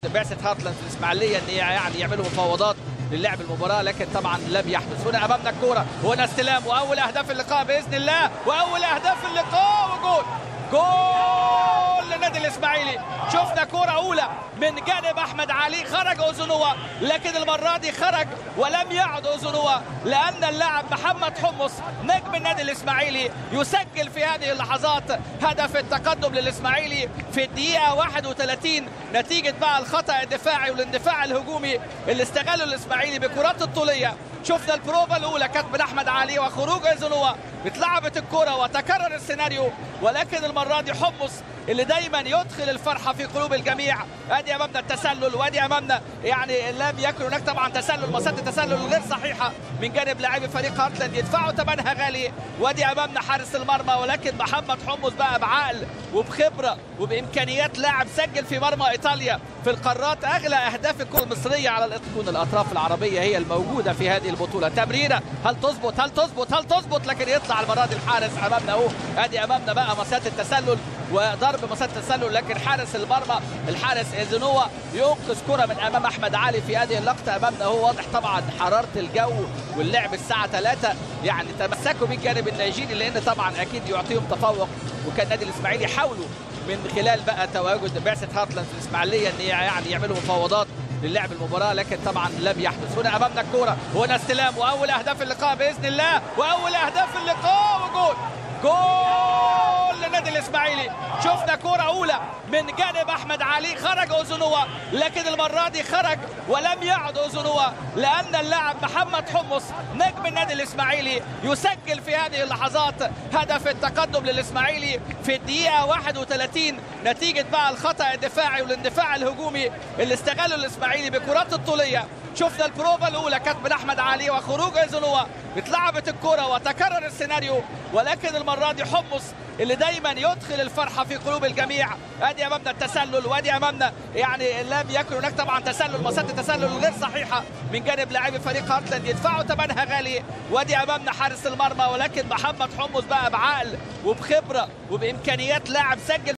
بعثة هارتلاند في الإسماعيلية ان يعني يعملوا مفاوضات للعب المباراة، لكن طبعا لم يحدث. هنا امامنا الكورة، هنا استلام واول اهداف اللقاء باذن الله، واول اهداف اللقاء وجول جول للنادي الاسماعيلي. شفنا كرة اولى من جانب احمد علي، خرج اوزونوا، لكن المرة دي خرج ولم يعد اوزونوا، لان اللاعب محمد حمص نجم النادي الاسماعيلي يسجل في هذه اللحظات هدف التقدم للاسماعيلي في الدقيقة 31 نتيجة بقى الخطأ الدفاعي والاندفاع الهجومي اللي استغله الاسماعيلي بكرات الطولية. شفنا البروفا الاولى كانت من احمد علي وخروج اوزونوا، اتلعبت الكرة وتكرر السيناريو، ولكن المرة دي حمص اللي دايما يدخل الفرحة في قلوب الجميع. ادي امامنا التسلل، وادي امامنا يعني لم يكن هناك طبعا تسلل، مسات التسلل غير صحيحة من جانب لاعبي فريق هارتلاند يدفعوا ثمنها غالي. وادي امامنا حارس المرمى، ولكن محمد حمص بقى بعقل وبخبرة وبامكانيات لاعب سجل في مرمى ايطاليا في القارات اغلى اهداف الكرة المصرية على تكون الاطراف العربية هي الموجودة في هذه البطولة. تمريرة هل تظبط هل تظبط هل تظبط، لكن يطلع المرة دي الحارس امامنا اهو. ادي امامنا بقى مسات التسلل وضرب مسات التسلل، لكن حارس المرمى الحارس اوزونوا ينقذ كرة من امام احمد علي في هذه اللقطة. امامنا هو واضح طبعا حرارة الجو واللعب الساعة 3 يعني تمسكوا بالجانب النيجيري، لان طبعا اكيد يعطيهم تفوق، وكان النادي الاسماعيلي يحاولوا من خلال بقى تواجد بعثة هارتلاند في الاسماعيلية ان يعني يعملوا مفاوضات للعب المباراة، لكن طبعا لم يحدث. هنا امامنا الكورة، هنا استلام واول اهداف اللقاء باذن الله، واول اهداف اللقاء وجول جول للنادي الاسماعيلي. شفنا كرة اولى من جانب احمد علي، خرج اوزونوا، لكن المرة دي خرج ولم يعد اوزونوا، لان اللاعب محمد حمص نجم النادي الاسماعيلي يسجل في هذه اللحظات هدف التقدم للاسماعيلي في الدقيقة 31 نتيجة بقى الخطأ الدفاعي والاندفاع الهجومي اللي استغله الاسماعيلي بكرات الطولية. شفنا البروفا الاولى كانت من احمد علي وخروج اوزونوا، اتلعبت الكرة وتكرر السيناريو، ولكن المرة دي حمص اللي دايما يدخل الفرحة في قلوب الجميع. ادي امامنا التسلل، وادي امامنا يعني لم يكن هناك طبعا تسلل، مسات التسلل غير صحيحة من جانب لاعبي فريق هارتلاند يدفعوا ثمنها غالي. وادي امامنا حارس المرمى، ولكن محمد حمص بقى بعقل وبخبرة وبامكانيات لاعب سجل